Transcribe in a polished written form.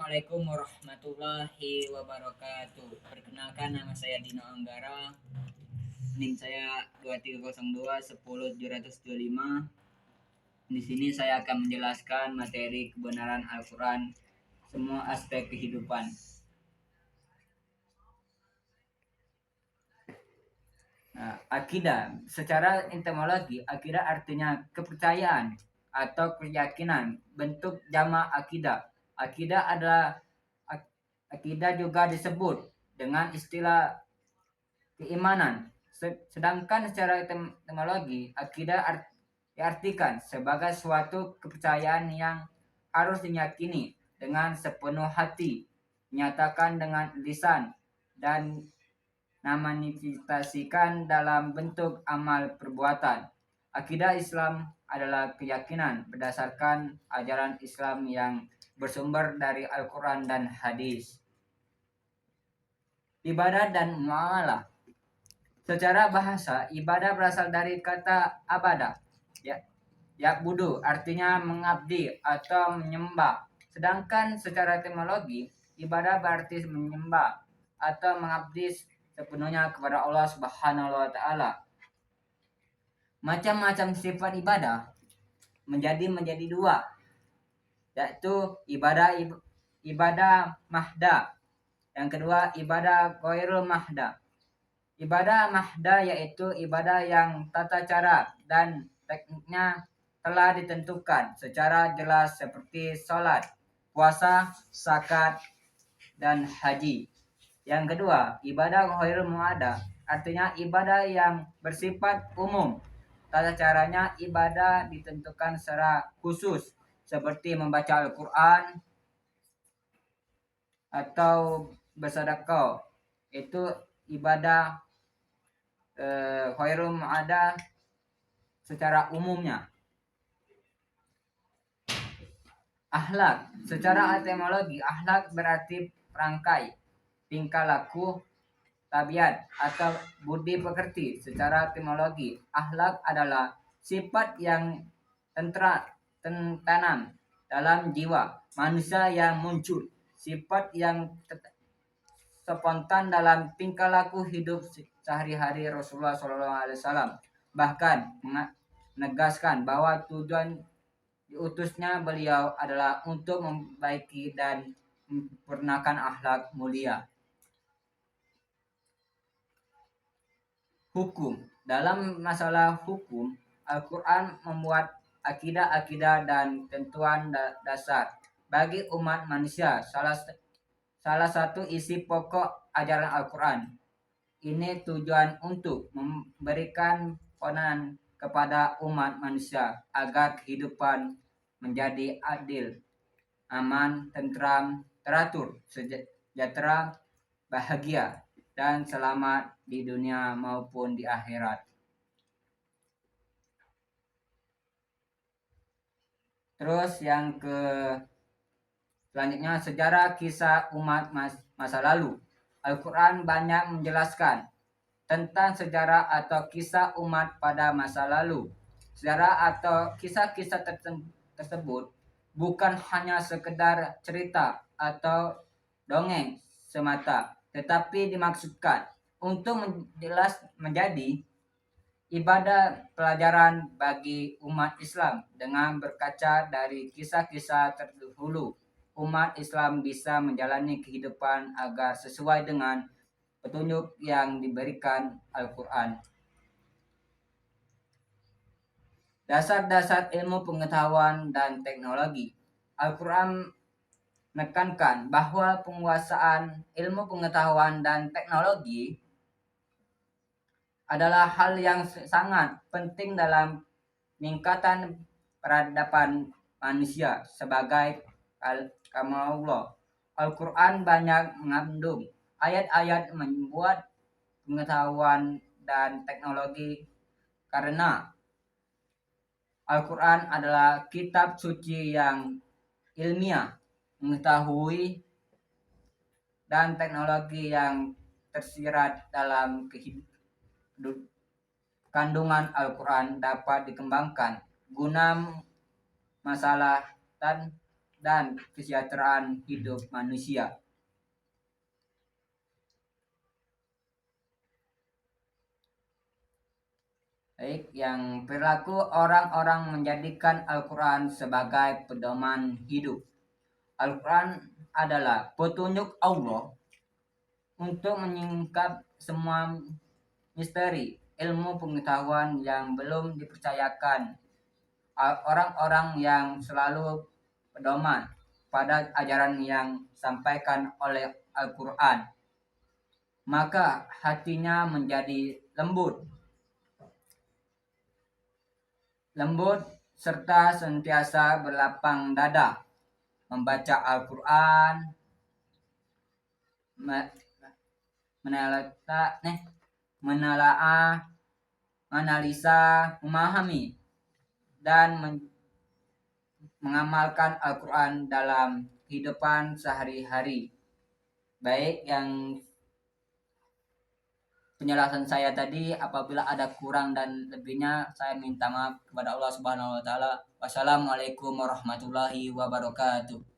Assalamualaikum warahmatullahi wabarakatuh. Perkenalkan, nama saya Dino Anggara. NIM saya 2302 Di sini saya akan menjelaskan materi kebenaran Al-Quran, semua aspek kehidupan. Nah, akidah, secara etimologi, akidah artinya kepercayaan atau keyakinan. Bentuk jamak akidah. Akidah adalah akidah juga disebut dengan istilah keimanan. Sedangkan secara etimologi, akidah diartikan sebagai suatu kepercayaan yang harus diyakini dengan sepenuh hati, dinyatakan dengan lisan, dan dimanifestasikan dalam bentuk amal perbuatan. Akidah Islam adalah keyakinan berdasarkan ajaran Islam yang bersumber dari Al-Quran dan hadis. Ibadah dan muamalah. Secara bahasa, ibadah berasal dari kata abada, ya budu, artinya mengabdi atau menyembah. Sedangkan secara etimologi, ibadah berarti menyembah atau mengabdi sepenuhnya kepada Allah Subhanahu wa taala. Macam-macam sifat ibadah menjadi dua, yaitu ibadah mahda. Yang kedua, ibadah ghairul mahda. Ibadah mahda yaitu ibadah yang tata cara dan tekniknya telah ditentukan secara jelas seperti sholat, puasa, zakat, dan haji. Yang kedua, ibadah ghairul muada artinya ibadah yang bersifat umum. Tata caranya ibadah ditentukan secara khusus seperti membaca Al-Quran atau bersedekah. Itu ibadah khairul muada secara umumnya. Akhlak, secara etimologi akhlak berarti perangkai, tingkah laku, tabiat atau budi pekerti. Secara etimologi akhlak adalah sifat yang tertanam dalam jiwa manusia yang muncul, sifat yang spontan dalam tingkah laku hidup sehari-hari Rasulullah SAW. Bahkan menegaskan bahwa tujuan diutusnya beliau adalah untuk memperbaiki dan menyempurnakan akhlak mulia. Hukum. Dalam masalah hukum, Al-Quran membuat akidah-akidah dan tentuan dasar bagi umat manusia. Salah satu isi pokok ajaran Al-Quran. Ini tujuan untuk memberikan pandangan kepada umat manusia agar kehidupan menjadi adil, aman, tentram, teratur, sejahtera, bahagia, dan selamat di dunia maupun di akhirat. Terus yang selanjutnya sejarah kisah umat masa lalu. Al-Quran banyak menjelaskan tentang sejarah atau kisah umat pada masa lalu. Sejarah atau kisah-kisah tersebut bukan hanya sekedar cerita atau dongeng semata, tetapi dimaksudkan untuk menjadi ibadah pelajaran bagi umat Islam. Dengan berkaca dari kisah-kisah terdahulu, umat Islam bisa menjalani kehidupan agar sesuai dengan petunjuk yang diberikan Al-Quran. Dasar-dasar ilmu pengetahuan dan teknologi. Al-Quran menekankan bahwa penguasaan ilmu pengetahuan dan teknologi adalah hal yang sangat penting dalam peningkatan peradaban manusia sebagai kalamullah. Al-Quran banyak mengandung ayat-ayat membuat pengetahuan dan teknologi karena Al-Quran adalah kitab suci yang ilmiah, mengetahui dan teknologi yang tersirat dalam kandungan Al-Quran dapat dikembangkan guna masalah dan kesejahteraan hidup manusia. Baik, yang perilaku orang-orang menjadikan Al-Quran sebagai pedoman hidup. Al-Quran adalah petunjuk Allah untuk menyingkap semua misteri ilmu pengetahuan yang belum dipercayakan orang-orang yang selalu pedoman pada ajaran yang disampaikan oleh Al-Quran. Maka hatinya menjadi lembut serta sentiasa berlapang dada membaca Al-Quran, menelaah, menganalisa, memahami, dan mengamalkan Al-Quran dalam kehidupan sehari-hari. Baik, yang penjelasan saya tadi, apabila ada kurang dan lebihnya saya minta maaf kepada Allah Subhanahu wa taala. Wassalamualaikum warahmatullahi wabarakatuh.